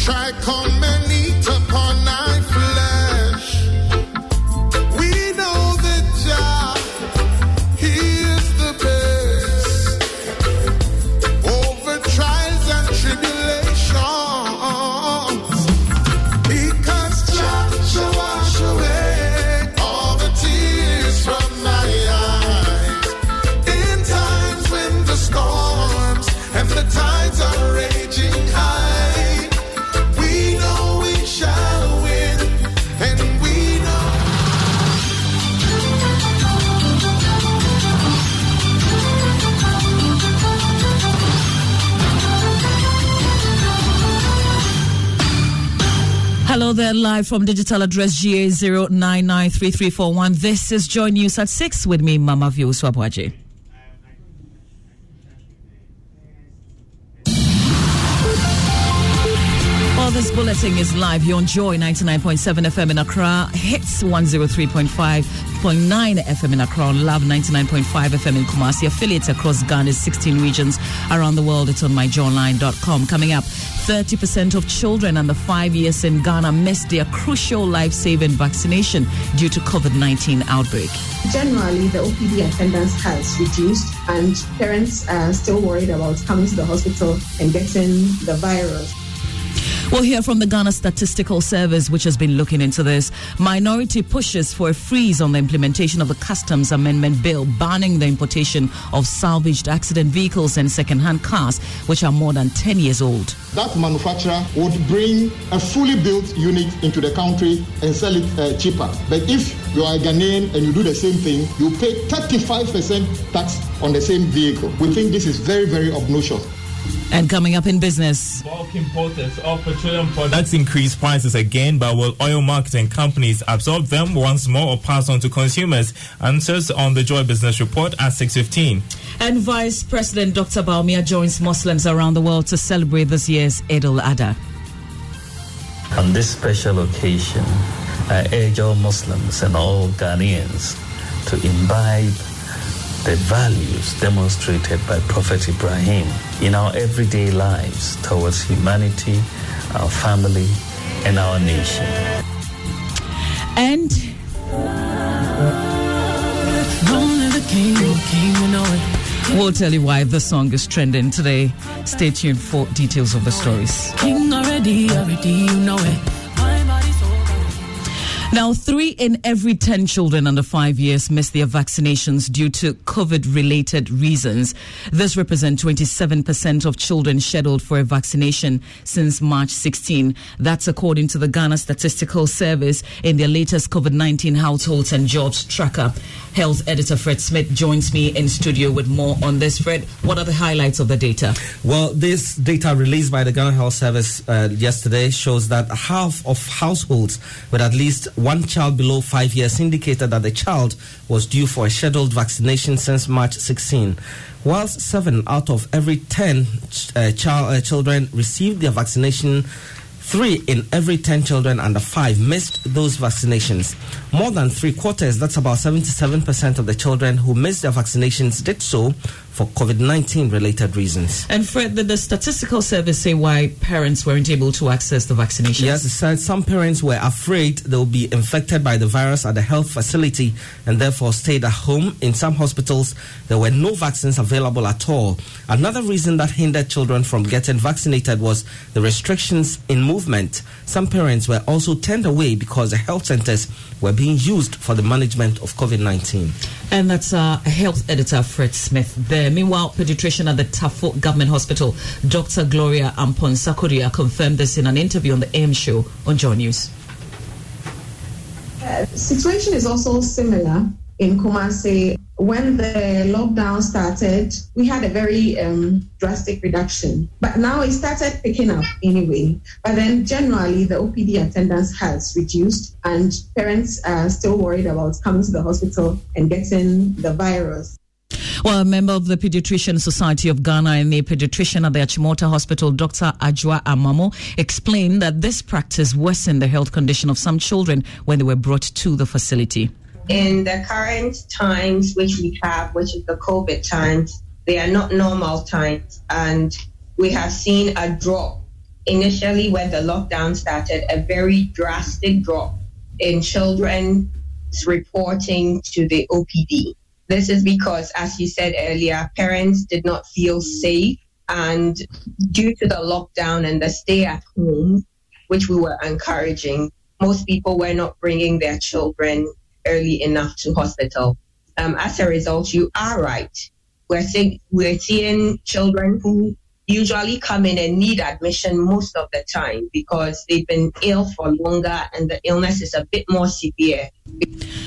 Try come and eat upon thy flesh. We know that Jah, He is the best over trials and tribulations. Because Jah shall wash away all the tears from my eyes in times when the storms and the tides are raging high. Hello there, live from digital address GA0993341. This is Joy News at 6 with me, Mama View Swabwaji. Well, this bulletin is live. You're on Joy 99.7 FM in Accra, Hits 103.5.9 FM in Accra, on Love 99.5 FM in Kumasi, affiliates across Ghana's 16 regions. Around the world, it's on myjoyonline.com. Coming up, 30% of children under 5 years in Ghana missed their crucial life-saving vaccination due to COVID-19 outbreak. Generally, the OPD attendance has reduced, and parents are still worried about coming to the hospital and getting the virus. We'll hear from the Ghana Statistical Service, which has been looking into this. Minority pushes for a freeze on the implementation of the Customs Amendment Bill, banning the importation of salvaged accident vehicles and second-hand cars, which are more than 10 years old. That manufacturer would bring a fully built unit into the country and sell it cheaper. But if you are a Ghanaian and you do the same thing, you pay 35% tax on the same vehicle. We think this is very, very obnoxious. And coming up in business, bulk importers of petroleum products increase prices again, but will oil marketing companies absorb them once more or pass on to consumers? Answers on the Joy Business Report at 6:15. And Vice President Dr. Baumia joins Muslims around the world to celebrate this year's Eid al-Adha. On this special occasion, I urge all Muslims and all Ghanaians to imbibe the values demonstrated by Prophet Ibrahim in our everyday lives towards humanity, our family, and our nation. And we'll tell you why the song is trending today. Stay tuned for details of the stories. King already, you know it. Now, 3 in every 10 children under 5 years miss their vaccinations due to COVID-related reasons. This represents 27% of children scheduled for a vaccination since March 16. That's according to the Ghana Statistical Service in their latest COVID-19 households and jobs tracker. Health editor Fred Smith joins me in studio with more on this. Fred, what are the highlights of the data? Well, this data released by the Ghana Health Service yesterday shows that half of households with at least one child below 5 years indicated that the child was due for a scheduled vaccination since March 16. Whilst 7 out of every 10 children received their vaccination, 3 in every 10 children under 5 missed those vaccinations. More than 3/4, that's about 77% of the children who missed their vaccinations did so for COVID-19 related reasons. And Fred, did the Statistical Service say why parents weren't able to access the vaccinations? Yes, it said some parents were afraid they will be infected by the virus at the health facility and therefore stayed at home. In some hospitals, there were no vaccines available at all. Another reason that hindered children from getting vaccinated was the restrictions in movement. Some parents were also turned away because the health centers were being used for the management of COVID-19. And that's our health editor, Fred Smith, there. Meanwhile, pediatrician at the Tafo Government Hospital, Dr. Gloria Ampon-Sakuria, confirmed this in an interview on the AM show on Joy News. The situation is also similar in Kumasi. When the lockdown started, we had a very drastic reduction. But now it started picking up anyway. But then generally, the OPD attendance has reduced, and parents are still worried about coming to the hospital and getting the virus. Well, a member of the Pediatrician Society of Ghana and a pediatrician at the Achimota Hospital, Dr. Ajwa Amamo, explained that this practice worsened the health condition of some children when they were brought to the facility. In the current times which we have, which is the COVID times, they are not normal times, and we have seen a drop initially when the lockdown started, a very drastic drop in children's reporting to the OPD. This is because, as you said earlier, parents did not feel safe, and due to the lockdown and the stay at home, which we were encouraging, most people were not bringing their children early enough to hospital. As a result, you are right. We're seeing children who usually come in and need admission most of the time because they've been ill for longer and the illness is a bit more severe.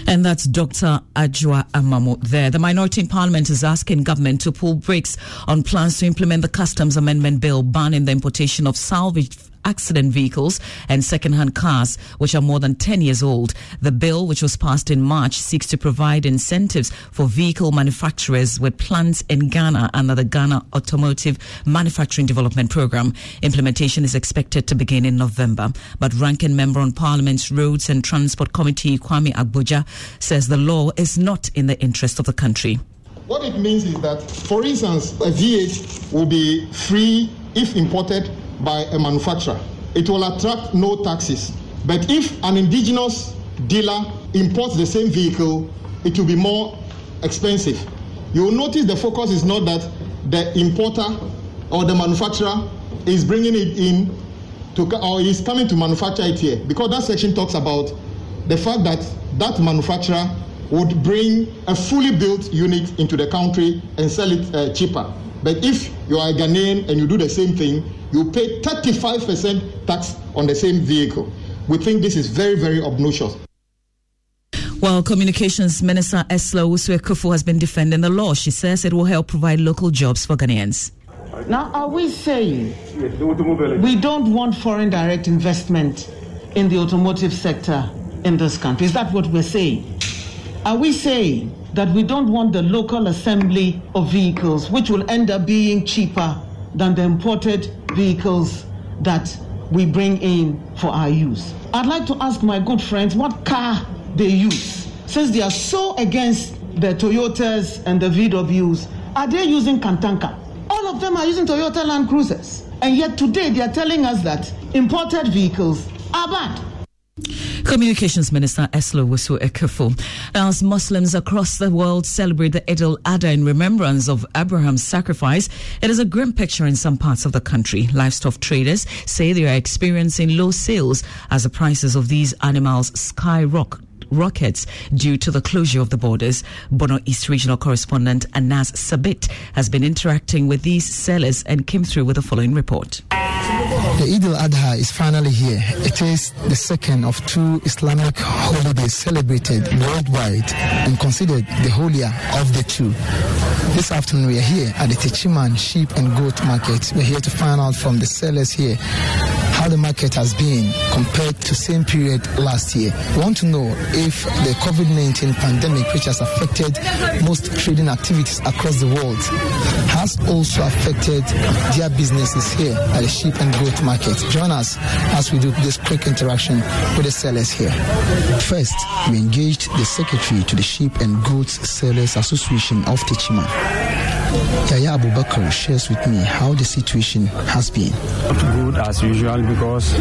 And that's Dr. Ajwa Amamo there. The minority in Parliament is asking government to pull brakes on plans to implement the Customs Amendment Bill banning the importation of salvaged accident vehicles and second-hand cars, which are more than 10 years old. The bill, which was passed in March, seeks to provide incentives for vehicle manufacturers with plants in Ghana under the Ghana Automotive Manufacturing Development Program. Implementation is expected to begin in November. But ranking member on Parliament's Roads and Transport Committee, Kwame Agboja, says the law is not in the interest of the country. What it means is that, for instance, a V8 will be free if imported by a manufacturer. It will attract no taxes. But if an indigenous dealer imports the same vehicle, it will be more expensive. You will notice the focus is not that the importer or the manufacturer is bringing it in or is coming to manufacture it here, because that section talks about the fact that that manufacturer would bring a fully built unit into the country and sell it cheaper. But if you are a Ghanaian and you do the same thing, you pay 35% tax on the same vehicle. We think this is very, very obnoxious. Well, Communications Minister Esla Owusu-Ekufo has been defending the law. She says it will help provide local jobs for Ghanaians. Now, are we saying we don't want foreign direct investment in the automotive sector in this country? Is that what we're saying? Are we saying that we don't want the local assembly of vehicles, which will end up being cheaper than the imported vehicles that we bring in for our use? I'd like to ask my good friends what car they use. Since they are so against the Toyotas and the VWs, are they using Kantanka? All of them are using Toyota Land Cruisers. And yet today they are telling us that imported vehicles are bad. Communications Minister Esla Owusu-Ekufo. As Muslims across the world celebrate the Eid al-Adha in remembrance of Abraham's sacrifice, it is a grim picture in some parts of the country. Livestock traders say they are experiencing low sales as the prices of these animals skyrockets due to the closure of the borders. Bono East Regional Correspondent Anas Sabit has been interacting with these sellers and came through with the following report. The Eid al-Adha is finally here. It is the second of two Islamic holidays celebrated worldwide and considered the holier of the two. This afternoon we are here at the Techiman Sheep and Goat Market. We're here to find out from the sellers here how the market has been compared to same period last year. We want to know if the COVID-19 pandemic, which has affected most trading activities across the world, has also affected their businesses here at the Sheep and Goat Market. Join us as we do this quick interaction with the sellers here. First, we engaged the secretary to the Sheep and Goats Sellers Association of Techiman. Yaya Abubakar shares with me how the situation has been. Good as usual, because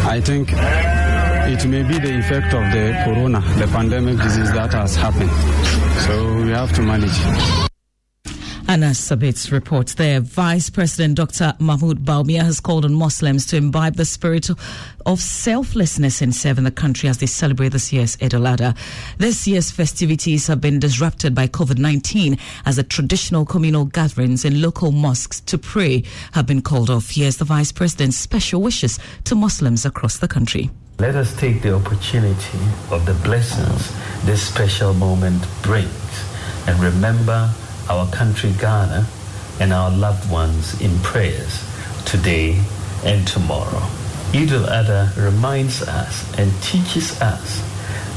I think it may be the effect of the corona, the pandemic disease that has happened. So we have to manage. Anas Sabit's report there. Vice President Dr. Mahmoud Bawumia has called on Muslims to imbibe the spirit of selflessness in serving the country as they celebrate this year's Eid al-Adha. This year's festivities have been disrupted by COVID-19 as the traditional communal gatherings in local mosques to pray have been called off. Here's the Vice President's special wishes to Muslims across the country. Let us take the opportunity of the blessings this special moment brings and remember our country Ghana and our loved ones in prayers today and tomorrow. Eid al-Adha reminds us and teaches us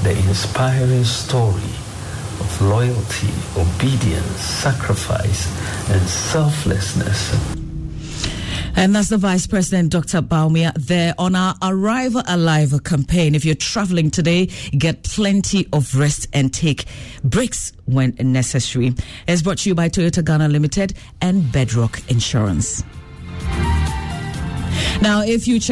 the inspiring story of loyalty, obedience, sacrifice, and selflessness. And that's the Vice President, Dr. Bawumia, there on our Arrive Alive campaign. If you're traveling today, get plenty of rest and take breaks when necessary. It's brought to you by Toyota Ghana Limited and Bedrock Insurance. Now, if you check